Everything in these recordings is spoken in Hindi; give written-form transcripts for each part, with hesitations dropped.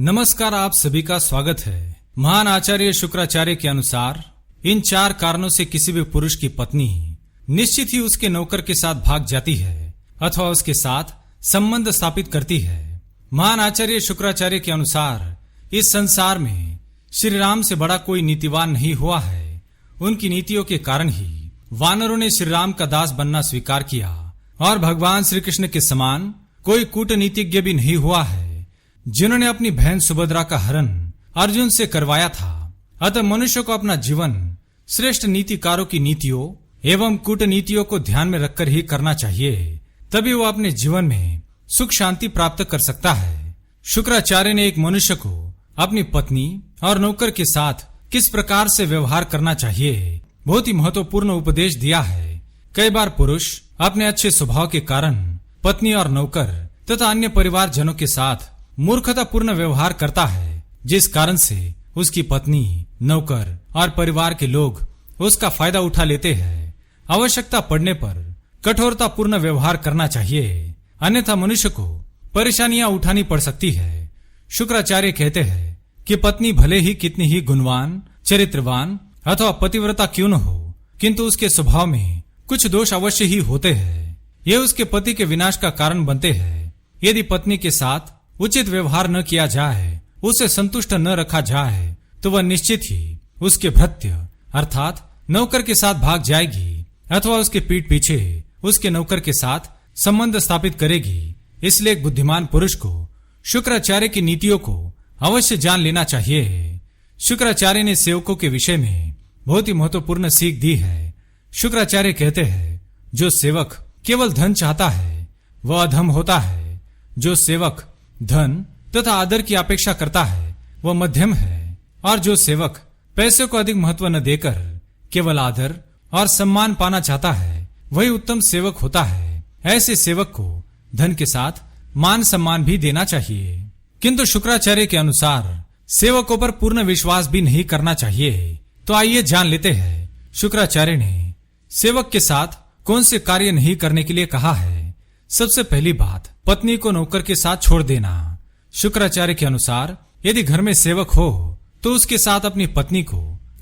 नमस्कार, आप सभी का स्वागत है। महान आचार्य शुक्राचार्य के अनुसार इन 4 कारणों से किसी भी पुरुष की पत्नी निश्चित ही उसके नौकर के साथ भाग जाती है अथवा उसके साथ संबंध स्थापित करती है। महान आचार्य शुक्राचार्य के अनुसार इस संसार में श्री राम से बड़ा कोई नीतिवान नहीं हुआ है। उनकी नीतियों के कारण ही वानरों ने श्री राम का दास बनना स्वीकार किया और भगवान श्री कृष्ण के समान कोई कूटनीतिज्ञ भी नहीं हुआ है जिन्होंने अपनी बहन सुभद्रा का हरण अर्जुन से करवाया था। अतः मनुष्य को अपना जीवन श्रेष्ठ नीतिकारों की नीतियों एवं कूटनीतियों को ध्यान में रखकर ही करना चाहिए, तभी वो अपने जीवन में सुख शांति प्राप्त कर सकता है। शुक्राचार्य ने एक मनुष्य को अपनी पत्नी और नौकर के साथ किस प्रकार से व्यवहार करना चाहिए बहुत ही महत्वपूर्ण उपदेश दिया है। कई बार पुरुष अपने अच्छे स्वभाव के कारण पत्नी और नौकर तथा अन्य परिवारजनों के साथ मूर्खतापूर्ण व्यवहार करता है, जिस कारण से उसकी पत्नी, नौकर और परिवार के लोग उसका फायदा उठा लेते हैं। आवश्यकता पड़ने पर कठोरतापूर्ण व्यवहार करना चाहिए, अन्यथा मनुष्य को परेशानियां उठानी पड़ सकती है। शुक्राचार्य कहते हैं कि पत्नी भले ही कितनी ही गुणवान, चरित्रवान अथवा पतिव्रता क्यों न हो, किंतु उसके स्वभाव में कुछ दोष अवश्य ही होते हैं। ये उसके पति के विनाश का कारण बनते हैं। यदि पत्नी के साथ उचित व्यवहार न किया जाए, उसे संतुष्ट न रखा जाए, तो वह निश्चित ही उसके भृत्य अर्थात नौकर के साथ भाग जाएगी अथवा उसके पीठ पीछे उसके नौकर के साथ संबंध स्थापित करेगी। इसलिए एक बुद्धिमान पुरुष को शुक्राचार्य की नीतियों को अवश्य जान लेना चाहिए। शुक्राचार्य ने सेवकों के विषय में बहुत ही महत्वपूर्ण सीख दी है। शुक्राचार्य कहते हैं, जो सेवक केवल धन चाहता है वह अधम होता है। जो सेवक धन तथा आदर की अपेक्षा करता है वह मध्यम है, और जो सेवक पैसे को अधिक महत्व न देकर केवल आदर और सम्मान पाना चाहता है वही उत्तम सेवक होता है। ऐसे सेवक को धन के साथ मान सम्मान भी देना चाहिए, किंतु शुक्राचार्य के अनुसार सेवकों पर पूर्ण विश्वास भी नहीं करना चाहिए। तो आइए जान लेते हैं शुक्राचार्य ने सेवक के साथ कौन से कार्य नहीं करने के लिए कहा है। सबसे पहली बात, पत्नी को नौकर के साथ छोड़ देना। शुक्राचार्य के अनुसार यदि घर में सेवक हो तो उसके साथ अपनी पत्नी को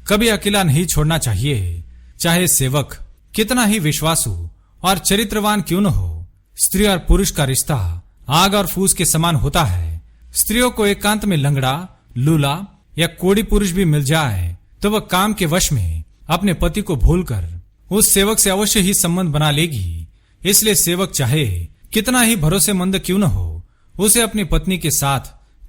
कभी अकेला नहीं छोड़ना चाहिए, चाहे सेवक कितना ही विश्वासु और चरित्रवान क्यों न हो। स्त्री और पुरुष का रिश्ता आग और फूस के समान होता है। स्त्रियों को एकांत में लंगड़ा, लूला या कोड़ी पुरुष भी मिल जाए तो वह काम के वश में अपने पति को भूलकर उस सेवक से अवश्य ही संबंध बना लेगी। इसलिए सेवक चाहे कितना ही भरोसेमंद क्यों न हो, उसे अपनी पत्नी के साथ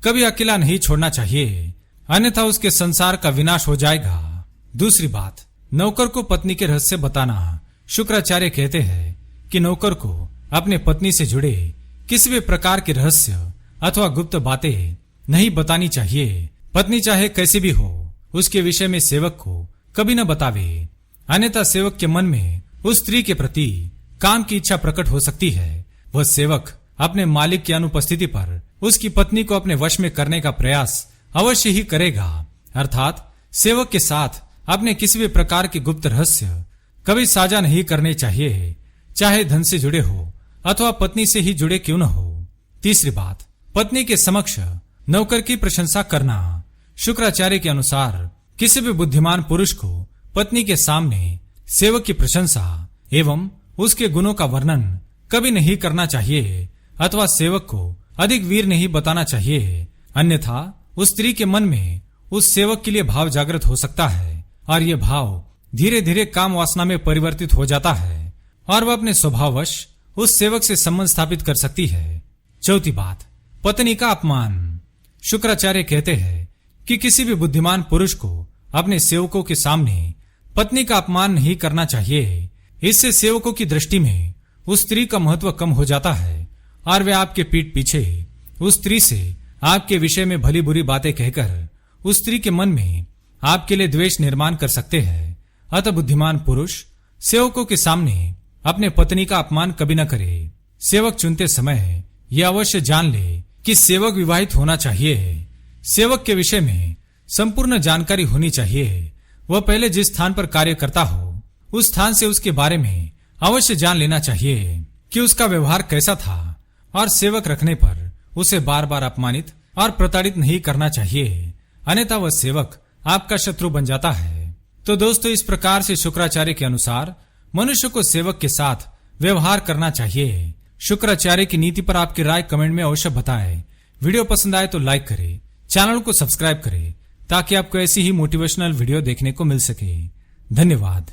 कभी अकेला नहीं छोड़ना चाहिए, अन्यथा उसके संसार का विनाश हो जाएगा। दूसरी बात, नौकर को पत्नी के रहस्य बताना। शुक्राचार्य कहते हैं कि नौकर को अपने पत्नी से जुड़े किसी भी प्रकार के रहस्य अथवा गुप्त बातें नहीं बतानी चाहिए। पत्नी चाहे कैसी भी हो, उसके विषय में सेवक को कभी न बतावे, अन्यथा सेवक के मन में उस स्त्री के प्रति काम की इच्छा प्रकट हो सकती है। वह सेवक अपने मालिक की अनुपस्थिति पर उसकी पत्नी को अपने वश में करने का प्रयास अवश्य ही करेगा। अर्थात सेवक के साथ अपने किसी भी प्रकार के गुप्त रहस्य कभी साझा नहीं करने चाहिए, चाहे धन से जुड़े हो अथवा पत्नी से ही जुड़े क्यों न हो। तीसरी बात, पत्नी के समक्ष नौकर की प्रशंसा करना। शुक्राचार्य के अनुसार किसी भी बुद्धिमान पुरुष को पत्नी के सामने सेवक की प्रशंसा एवं उसके गुणों का वर्णन कभी नहीं करना चाहिए अथवा सेवक को अधिक वीर नहीं बताना चाहिए, अन्यथा उस स्त्री के मन में उस सेवक के लिए भाव जागृत हो सकता है और ये भाव धीरे धीरे काम वासना में परिवर्तित हो जाता है और वह अपने स्वभाववश उस सेवक से संबंध स्थापित कर सकती है। चौथी बात, पत्नी का अपमान। शुक्राचार्य कहते हैं कि किसी भी बुद्धिमान पुरुष को अपने सेवकों के सामने पत्नी का अपमान नहीं करना चाहिए। इससे सेवकों की दृष्टि में उस स्त्री का महत्व कम हो जाता है और वे आपके पीठ पीछे उस स्त्री से आपके विषय में भली बुरी बातें कहकर उस स्त्री के मन में आपके लिए द्वेष निर्माण कर सकते हैं। अतः बुद्धिमान पुरुष सेवकों के सामने अपने पत्नी का अपमान कभी न करे। सेवक चुनते समय यह अवश्य जान ले कि सेवक विवाहित होना चाहिए। सेवक के विषय में संपूर्ण जानकारी होनी चाहिए। वह पहले जिस स्थान पर कार्य करता हो उस स्थान से उसके बारे में अवश्य जान लेना चाहिए कि उसका व्यवहार कैसा था, और सेवक रखने पर उसे बार बार अपमानित और प्रताड़ित नहीं करना चाहिए, अन्यथा वह सेवक आपका शत्रु बन जाता है। तो दोस्तों, इस प्रकार से शुक्राचार्य के अनुसार मनुष्य को सेवक के साथ व्यवहार करना चाहिए। शुक्राचार्य की नीति पर आपकी राय कमेंट में अवश्य बताएं। वीडियो पसंद आए तो लाइक करें, चैनल को सब्सक्राइब करें ताकि आपको ऐसी ही मोटिवेशनल वीडियो देखने को मिल सके। धन्यवाद।